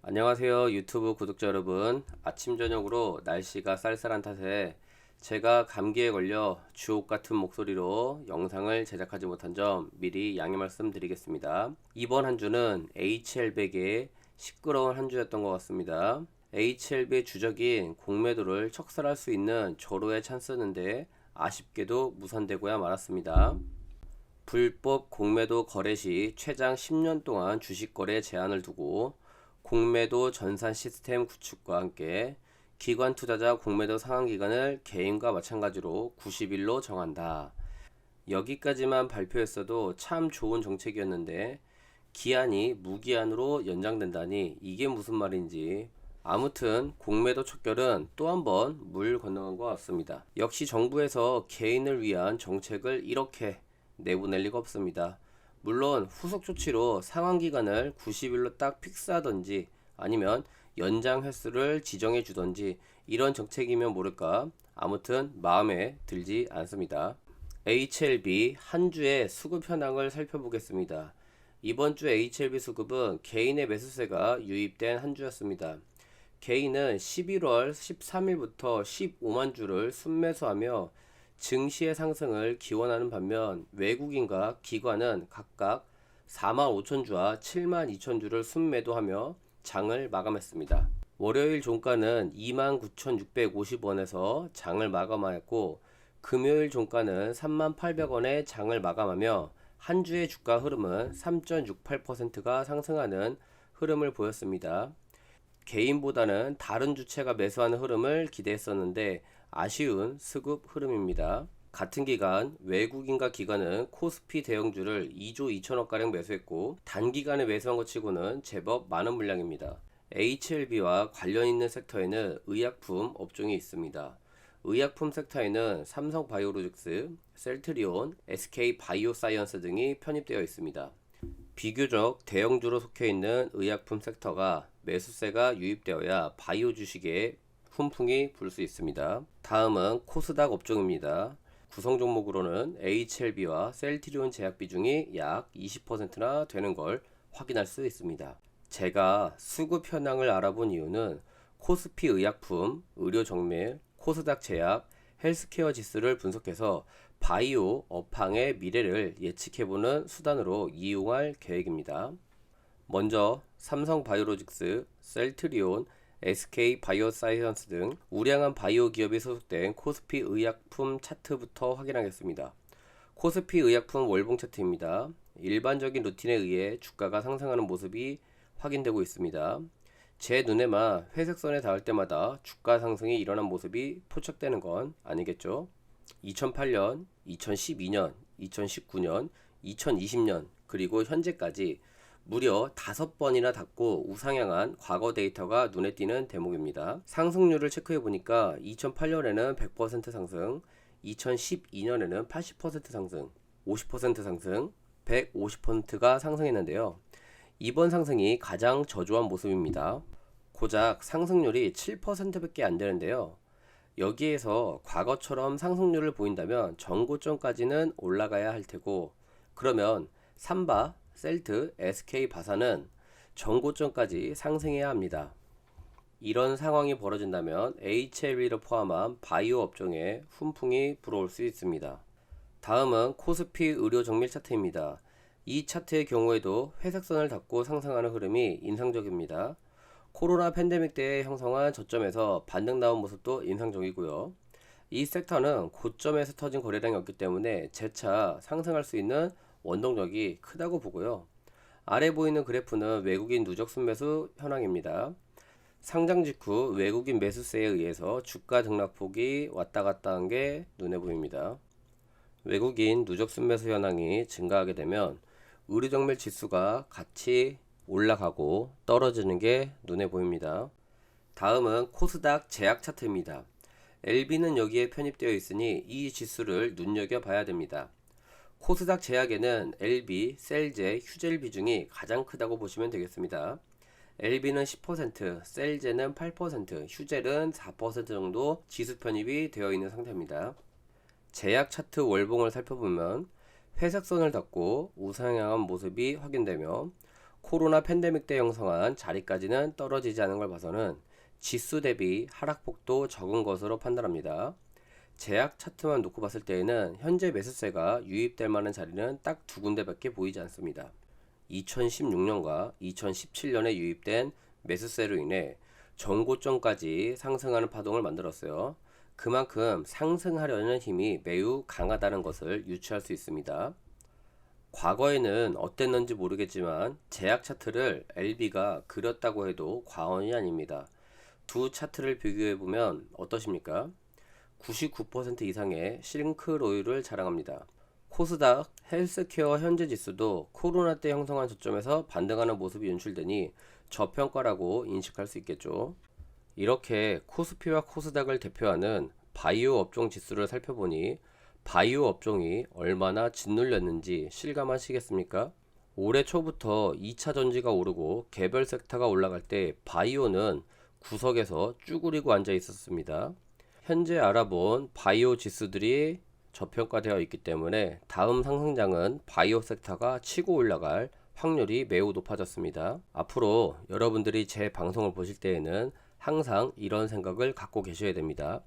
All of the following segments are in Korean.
안녕하세요 유튜브 구독자 여러분. 아침 저녁으로 날씨가 쌀쌀한 탓에 제가 감기에 걸려 주옥 같은 목소리로 영상을 제작하지 못한 점 미리 양해 말씀드리겠습니다. 이번 한 주는 HL백의 시끄러운 한 주였던 것 같습니다. HLB의 주적인 공매도를 척살할 수 있는 절호의 찬스였는데 아쉽게도 무산되고야 말았습니다. 불법 공매도 거래 시 최장 10년 동안 주식 거래 제한을 두고 공매도 전산 시스템 구축과 함께 기관 투자자 공매도 상한 기간을 개인과 마찬가지로 90일로 정한다. 여기까지만 발표했어도 참 좋은 정책이었는데 기한이 무기한으로 연장된다니 이게 무슨 말인지. 아무튼 공매도 척결은 또 한 번 물 건너간 것 같습니다. 역시 정부에서 개인을 위한 정책을 이렇게 내보낼 리가 없습니다. 물론 후속 조치로 상환 기간을 90일로 딱 픽스하던지 아니면 연장 횟수를 지정해 주던지 이런 정책이면 모를까. 아무튼 마음에 들지 않습니다. HLB 한 주의 수급 현황을 살펴보겠습니다. 이번 주 HLB 수급은 개인의 매수세가 유입된 한 주였습니다. 개인은 11월 13일부터 15만 주를 순매수하며 증시의 상승을 기원하는 반면 외국인과 기관은 각각 4만 5천 주와 7만 2천 주를 순매도하며 장을 마감했습니다. 월요일 종가는 29,650원에서 장을 마감하였고 금요일 종가는 38,800원에 장을 마감하며 한 주의 주가 흐름은 3.68%가 상승하는 흐름을 보였습니다. 개인보다는 다른 주체가 매수하는 흐름을 기대했었는데 아쉬운 수급 흐름입니다. 같은 기간 외국인과 기관은 코스피 대형주를 2조 2천억가량 매수했고 단기간에 매수한 것 치고는 제법 많은 물량입니다. HLB와 관련 있는 섹터에는 의약품 업종이 있습니다. 의약품 섹터에는 삼성바이오로직스, 셀트리온, SK바이오사이언스 등이 편입되어 있습니다. 비교적 대형주로 속해 있는 의약품 섹터가 매수세가 유입되어야 바이오 주식에 훈풍이 불 수 있습니다. 다음은 코스닥 업종입니다. 구성 종목으로는 HLB와 셀트리온 제약 비중이 약 20%나 되는 걸 확인할 수 있습니다. 제가 수급 현황을 알아본 이유는 코스피 의약품, 의료 정밀, 코스닥 제약, 헬스케어 지수를 분석해서 바이오 업황의 미래를 예측해보는 수단으로 이용할 계획입니다. 먼저 삼성바이오로직스, 셀트리온, SK바이오사이언스 등 우량한 바이오 기업이 소속된 코스피 의약품 차트부터 확인하겠습니다. 코스피 의약품 월봉 차트입니다. 일반적인 루틴에 의해 주가가 상승하는 모습이 확인되고 있습니다. 제 눈에만 회색선에 닿을 때마다 주가 상승이 일어난 모습이 포착되는 건 아니겠죠. 2008년, 2012년, 2019년, 2020년 그리고 현재까지 무려 5번이나 닿고 우상향한 과거 데이터가 눈에 띄는 대목입니다. 상승률을 체크해 보니까 2008년에는 100% 상승, 2012년에는 80% 상승, 50% 상승, 150%가 상승했는데요. 이번 상승이 가장 저조한 모습입니다. 고작 상승률이 7%밖에 안 되는데요. 여기에서 과거처럼 상승률을 보인다면 전고점까지는 올라가야 할 테고, 그러면 삼바, 셀트, SK 바사는 전고점까지 상승해야 합니다. 이런 상황이 벌어진다면 HLB를 포함한 바이오 업종에 훈풍이 불어올 수 있습니다. 다음은 코스피 의료 정밀 차트입니다. 이 차트의 경우에도 회색선을 닫고 상승하는 흐름이 인상적입니다. 코로나 팬데믹 때 형성한 저점에서 반등 나온 모습도 인상적이고요. 이 섹터는 고점에서 터진 거래량이 었기 때문에 재차 상승할 수 있는 원동력이 크다고 보고요. 아래 보이는 그래프는 외국인 누적 순매수 현황입니다. 상장 직후 외국인 매수세에 의해서 주가 등락폭이 왔다 갔다 한 게 눈에 보입니다. 외국인 누적 순매수 현황이 증가하게 되면 의료정밀 지수가 같이 올라가고 떨어지는 게 눈에 보입니다. 다음은 코스닥 제약 차트입니다. LB는 여기에 편입되어 있으니 이 지수를 눈여겨봐야 됩니다. 코스닥 제약에는 LB, 셀제, 휴젤 비중이 가장 크다고 보시면 되겠습니다. LB는 10%, 셀제는 8%, 휴젤은 4% 정도 지수 편입이 되어 있는 상태입니다. 제약 차트 월봉을 살펴보면 회색선을 닫고 우상향한 모습이 확인되며 코로나 팬데믹 때 형성한 자리까지는 떨어지지 않은 걸 봐서는 지수 대비 하락폭도 적은 것으로 판단합니다. 제약 차트만 놓고 봤을 때에는 현재 매수세가 유입될 만한 자리는 딱 두 군데밖에 보이지 않습니다. 2016년과 2017년에 유입된 매수세로 인해 전고점까지 상승하는 파동을 만들었어요. 그만큼 상승하려는 힘이 매우 강하다는 것을 유추할 수 있습니다. 과거에는 어땠는지 모르겠지만 제약 차트를 LB가 그렸다고 해도 과언이 아닙니다. 두 차트를 비교해보면 어떠십니까? 99% 이상의 싱크로율을 자랑합니다. 코스닥 헬스케어 현재 지수도 코로나 때 형성한 저점에서 반등하는 모습이 연출되니 저평가라고 인식할 수 있겠죠. 이렇게 코스피와 코스닥을 대표하는 바이오 업종 지수를 살펴보니 바이오 업종이 얼마나 짓눌렸는지 실감하시겠습니까? 올해 초부터 2차 전지가 오르고 개별 섹터가 올라갈 때 바이오는 구석에서 쭈그리고 앉아 있었습니다. 현재 알아본 바이오 지수들이 저평가되어 있기 때문에 다음 상승장은 바이오 섹터가 치고 올라갈 확률이 매우 높아졌습니다. 앞으로 여러분들이 제 방송을 보실 때에는 항상 이런 생각을 갖고 계셔야 됩니다.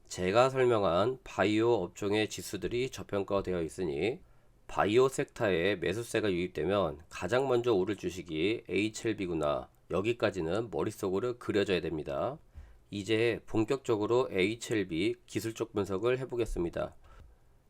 제가 설명한 바이오 업종의 지수들이 저평가되어 있으니 바이오 섹터에 매수세가 유입되면 가장 먼저 오를 주식이 HLB구나, 여기까지는 머릿속으로 그려져야 됩니다. 이제 본격적으로 HLB 기술적 분석을 해보겠습니다.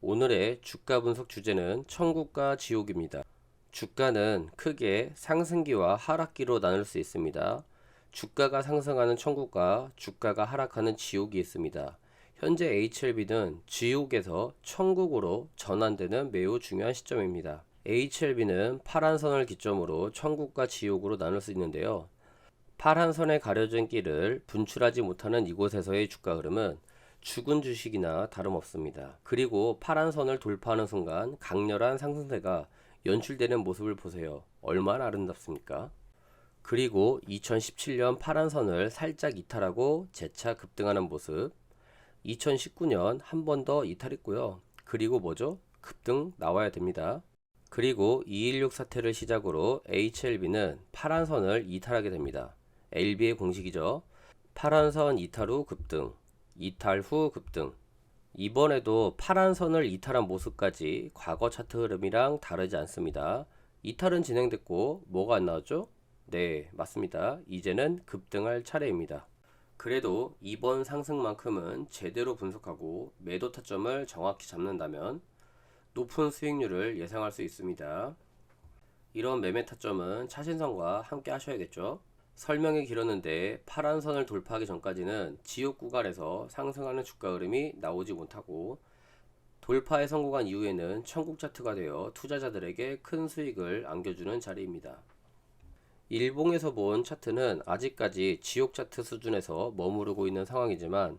오늘의 주가 분석 주제는 천국과 지옥입니다. 주가는 크게 상승기와 하락기로 나눌 수 있습니다. 주가가 상승하는 천국과 주가가 하락하는 지옥이 있습니다. 현재 HLB는 지옥에서 천국으로 전환되는 매우 중요한 시점입니다. HLB는 파란 선을 기점으로 천국과 지옥으로 나눌 수 있는데요. 파란 선에 가려진 길을 분출하지 못하는 이곳에서의 주가 흐름은 죽은 주식이나 다름없습니다. 그리고 파란 선을 돌파하는 순간 강렬한 상승세가 연출되는 모습을 보세요. 얼마나 아름답습니까? 그리고 2017년 파란 선을 살짝 이탈하고 재차 급등하는 모습, 2019년 한 번 더 이탈했고요. 그리고 뭐죠? 급등 나와야 됩니다. 그리고 216 사태를 시작으로 HLB는 파란 선을 이탈하게 됩니다. LB의 공식이죠. 파란 선 이탈 후 급등, 이탈 후 급등. 이번에도 파란 선을 이탈한 모습까지 과거 차트 흐름이랑 다르지 않습니다. 이탈은 진행됐고 뭐가 안 나왔죠? 네, 맞습니다. 이제는 급등할 차례입니다. 그래도 이번 상승만큼은 제대로 분석하고 매도 타점을 정확히 잡는다면 높은 수익률을 예상할 수 있습니다. 이런 매매 타점은 차신선과 함께 하셔야겠죠. 설명이 길었는데 파란 선을 돌파하기 전까지는 지옥 구간에서 상승하는 주가 흐름이 나오지 못하고 돌파에 성공한 이후에는 천국 차트가 되어 투자자들에게 큰 수익을 안겨주는 자리입니다. 일봉에서 본 차트는 아직까지 지옥 차트 수준에서 머무르고 있는 상황이지만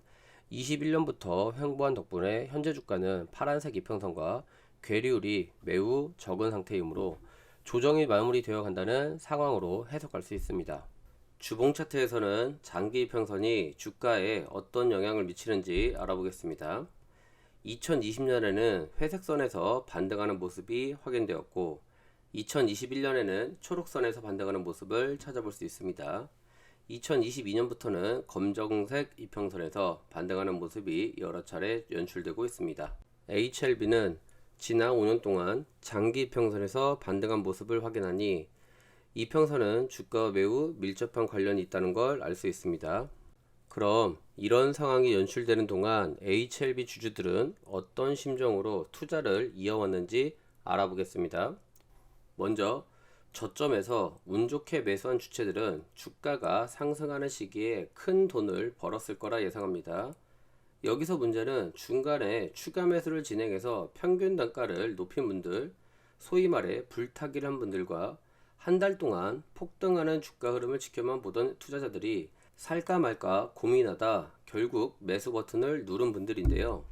21년부터 횡보한 덕분에 현재 주가는 파란색 이평선과 괴리율이 매우 적은 상태이므로 조정이 마무리되어 간다는 상황으로 해석할 수 있습니다. 주봉 차트에서는 장기 이평선이 주가에 어떤 영향을 미치는지 알아보겠습니다. 2020년에는 회색선에서 반등하는 모습이 확인되었고 2021년에는 초록선에서 반등하는 모습을 찾아볼 수 있습니다. 2022년부터는 검정색 이평선에서 반등하는 모습이 여러 차례 연출되고 있습니다. HLB는 지난 5년 동안 장기 이평선에서 반등한 모습을 확인하니 이평선은 주가와 매우 밀접한 관련이 있다는 걸 알 수 있습니다. 그럼 이런 상황이 연출되는 동안 HLB 주주들은 어떤 심정으로 투자를 이어왔는지 알아보겠습니다. 먼저 저점에서 운 좋게 매수한 주체들은 주가가 상승하는 시기에 큰 돈을 벌었을 거라 예상합니다. 여기서 문제는 중간에 추가 매수를 진행해서 평균 단가를 높인 분들, 소위 말해 불타기를 한 분들과 한 달 동안 폭등하는 주가 흐름을 지켜만 보던 투자자들이 살까 말까 고민하다 결국 매수 버튼을 누른 분들인데요.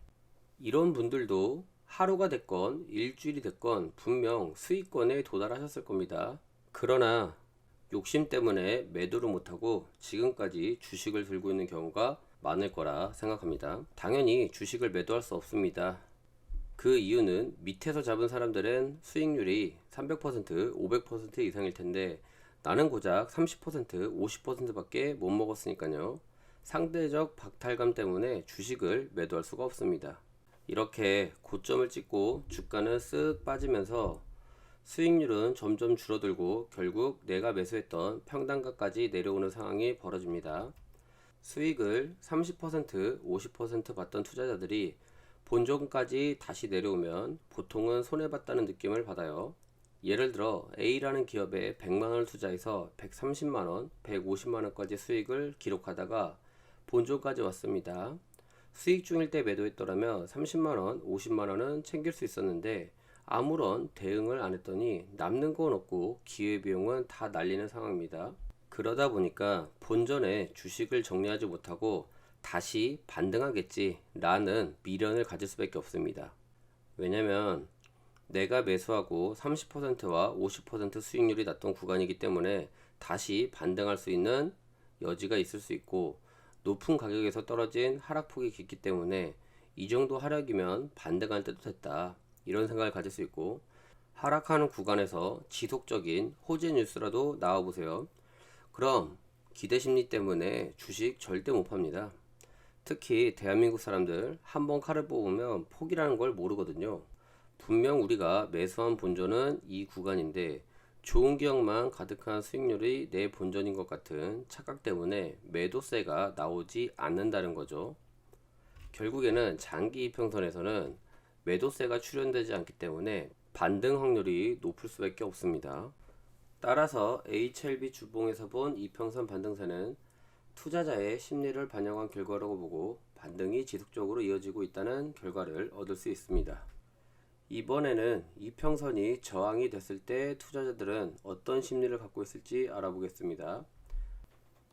이런 분들도 하루가 됐건 일주일이 됐건 분명 수익권에 도달하셨을 겁니다. 그러나 욕심 때문에 매도를 못하고 지금까지 주식을 들고 있는 경우가 많을 거라 생각합니다. 당연히 주식을 매도할 수 없습니다. 그 이유는 밑에서 잡은 사람들은 수익률이 300%, 500% 이상일 텐데 나는 고작 30%, 50%밖에 못 먹었으니까요. 상대적 박탈감 때문에 주식을 매도할 수가 없습니다. 이렇게 고점을 찍고 주가는 쓱 빠지면서 수익률은 점점 줄어들고 결국 내가 매수했던 평단가까지 내려오는 상황이 벌어집니다. 수익을 30%, 50% 받던 투자자들이 본전까지 다시 내려오면 보통은 손해봤다는 느낌을 받아요. 예를 들어 A라는 기업에 100만원을 투자해서 130만원, 150만원까지 수익을 기록하다가 본전까지 왔습니다. 수익 중일 때 매도했더라면 30만원, 50만원은 챙길 수 있었는데 아무런 대응을 안 했더니 남는 건 없고 기회비용은 다 날리는 상황입니다. 그러다 보니까 본전에 주식을 정리하지 못하고 다시 반등하겠지 라는 미련을 가질 수밖에 없습니다. 왜냐면 내가 매수하고 30%와 50% 수익률이 났던 구간이기 때문에 다시 반등할 수 있는 여지가 있을 수 있고 높은 가격에서 떨어진 하락폭이 깊기 때문에 이 정도 하락이면 반등할 때도 됐다 이런 생각을 가질 수 있고 하락하는 구간에서 지속적인 호재 뉴스라도 나와보세요. 그럼 기대심리 때문에 주식 절대 못 팝니다. 특히 대한민국 사람들 한번 칼을 뽑으면 포기라는 걸 모르거든요. 분명 우리가 매수한 본전은 이 구간인데 좋은 기억만 가득한 수익률이 내 본전인 것 같은 착각 때문에 매도세가 나오지 않는다는 거죠. 결국에는 장기 이평선에서는 매도세가 출현되지 않기 때문에 반등 확률이 높을 수밖에 없습니다. 따라서 HLB 주봉에서 본 이평선 반등세는 투자자의 심리를 반영한 결과라고 보고 반등이 지속적으로 이어지고 있다는 결과를 얻을 수 있습니다. 이번에는 이평선이 저항이 됐을 때 투자자들은 어떤 심리를 갖고 있을지 알아보겠습니다.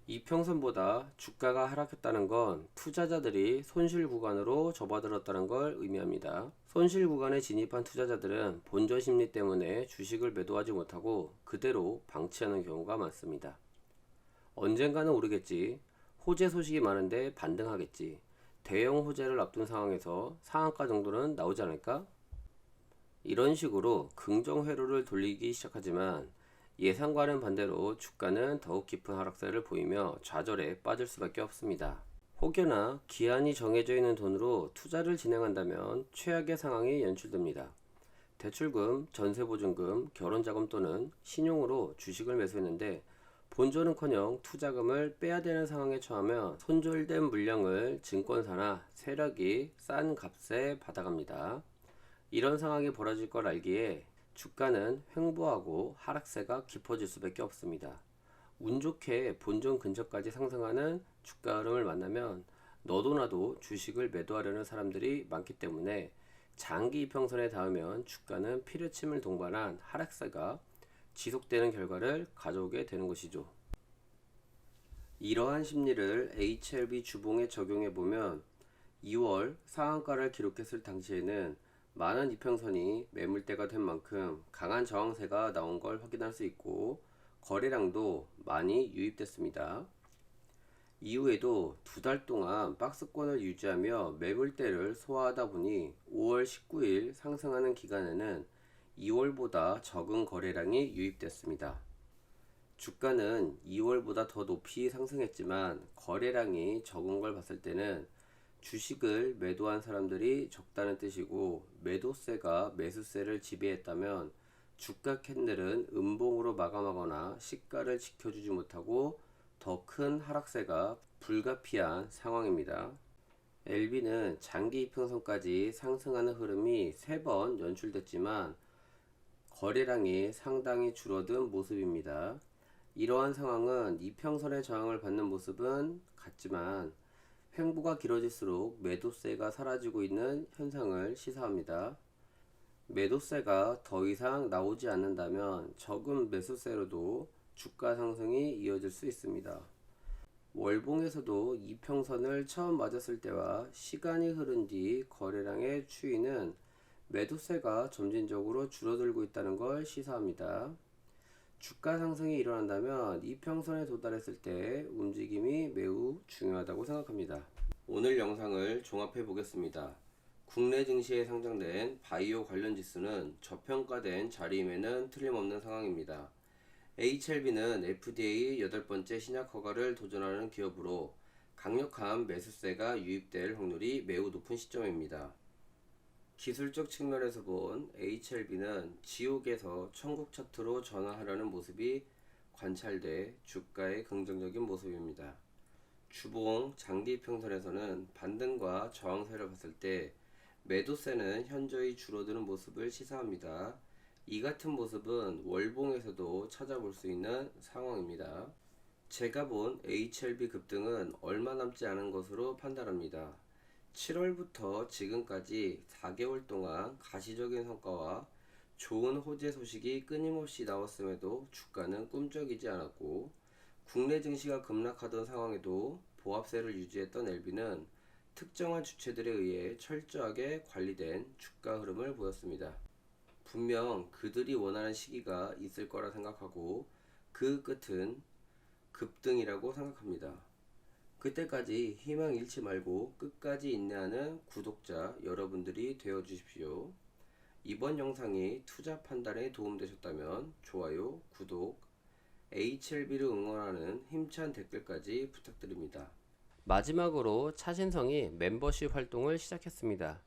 이평선보다 주가가 하락했다는 건 투자자들이 손실 구간으로 접어들었다는 걸 의미합니다. 손실 구간에 진입한 투자자들은 본전 심리 때문에 주식을 매도하지 못하고 그대로 방치하는 경우가 많습니다. 언젠가는 오르겠지, 호재 소식이 많은데 반등하겠지, 대형 호재를 앞둔 상황에서 상한가 정도는 나오지 않을까? 이런 식으로 긍정 회로를 돌리기 시작하지만 예상과는 반대로 주가는 더욱 깊은 하락세를 보이며 좌절에 빠질 수밖에 없습니다. 혹여나 기한이 정해져 있는 돈으로 투자를 진행한다면 최악의 상황이 연출됩니다. 대출금, 전세보증금, 결혼자금 또는 신용으로 주식을 매수했는데 본전은커녕 투자금을 빼야 되는 상황에 처하면 손절된 물량을 증권사나 세력이 싼 값에 받아갑니다. 이런 상황이 벌어질 걸 알기에 주가는 횡보하고 하락세가 깊어질 수밖에 없습니다. 운 좋게 본전 근처까지 상승하는 주가 흐름을 만나면 너도 나도 주식을 매도하려는 사람들이 많기 때문에 장기 이평선에 닿으면 주가는 피뢰침을 동반한 하락세가 지속되는 결과를 가져오게 되는 것이죠. 이러한 심리를 HLB 주봉에 적용해 보면 2월 상한가를 기록했을 당시에는 많은 이평선이 매물대가 된 만큼 강한 저항세가 나온 걸 확인할 수 있고 거래량도 많이 유입됐습니다. 이후에도 2달 동안 박스권을 유지하며 매물대를 소화하다 보니 5월 19일 상승하는 기간에는 2월보다 적은 거래량이 유입됐습니다. 주가는 2월보다 더 높이 상승했지만 거래량이 적은 걸 봤을 때는 주식을 매도한 사람들이 적다는 뜻이고 매도세가 매수세를 지배했다면 주가 캔들은 음봉으로 마감하거나 시가를 지켜주지 못하고 더 큰 하락세가 불가피한 상황입니다. LB는 장기 이평선까지 상승하는 흐름이 3번 연출됐지만 거래량이 상당히 줄어든 모습입니다. 이러한 상황은 이평선의 저항을 받는 모습은 같지만 횡보가 길어질수록 매도세가 사라지고 있는 현상을 시사합니다. 매도세가 더 이상 나오지 않는다면 적은 매수세로도 주가 상승이 이어질 수 있습니다. 월봉에서도 이평선을 처음 맞았을 때와 시간이 흐른 뒤 거래량의 추이는 매도세가 점진적으로 줄어들고 있다는 걸 시사합니다. 주가 상승이 일어난다면 이평선에 도달했을 때 움직임이 매우 중요하다고 생각합니다. 오늘 영상을 종합해 보겠습니다. 국내 증시에 상장된 바이오 관련 지수는 저평가된 자리임에는 틀림없는 상황입니다. HLB는 FDA 8번째 신약 허가를 도전하는 기업으로 강력한 매수세가 유입될 확률이 매우 높은 시점입니다. 기술적 측면에서 본 HLB는 지옥에서 천국 차트로 전환하려는 모습이 관찰돼 주가의 긍정적인 모습입니다. 주봉 장기평선에서는 반등과 저항세를 봤을 때 매도세는 현저히 줄어드는 모습을 시사합니다. 이 같은 모습은 월봉에서도 찾아볼 수 있는 상황입니다. 제가 본 HLB 급등은 얼마 남지 않은 것으로 판단합니다. 7월부터 지금까지 4개월 동안 가시적인 성과와 좋은 호재 소식이 끊임없이 나왔음에도 주가는 꿈쩍이지 않았고, 국내 증시가 급락하던 상황에도 보합세를 유지했던 LB는 특정한 주체들에 의해 철저하게 관리된 주가 흐름을 보였습니다. 분명 그들이 원하는 시기가 있을 거라 생각하고 그 끝은 급등이라고 생각합니다. 그때까지 희망 잃지 말고 끝까지 인내하는 구독자 여러분들이 되어 주십시오. 이번 영상이 투자 판단에 도움되셨다면 좋아요, 구독, HLB를 응원하는 힘찬 댓글까지 부탁드립니다. 마지막으로 차신성이 멤버십 활동을 시작했습니다.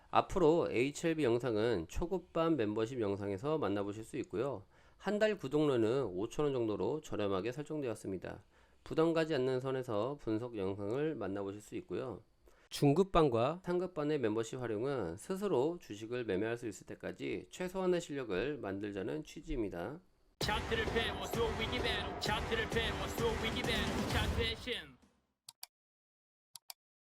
앞으로 HLB 영상은 초급반 멤버십 영상에서 만나보실 수 있고요. 한 달 구독료는 5,000원 정도로 저렴하게 설정되었습니다. 부담 가지 않는 선에서 분석 영상을 만나보실 수 있고요. 중급반과 상급반의 멤버십 활용은 스스로 주식을 매매할 수 있을 때까지 최소한의 실력을 만들자는 취지입니다. 차트를 배워 쏘 위기배로 차트를 배워 쏘 위기배로 차트의 신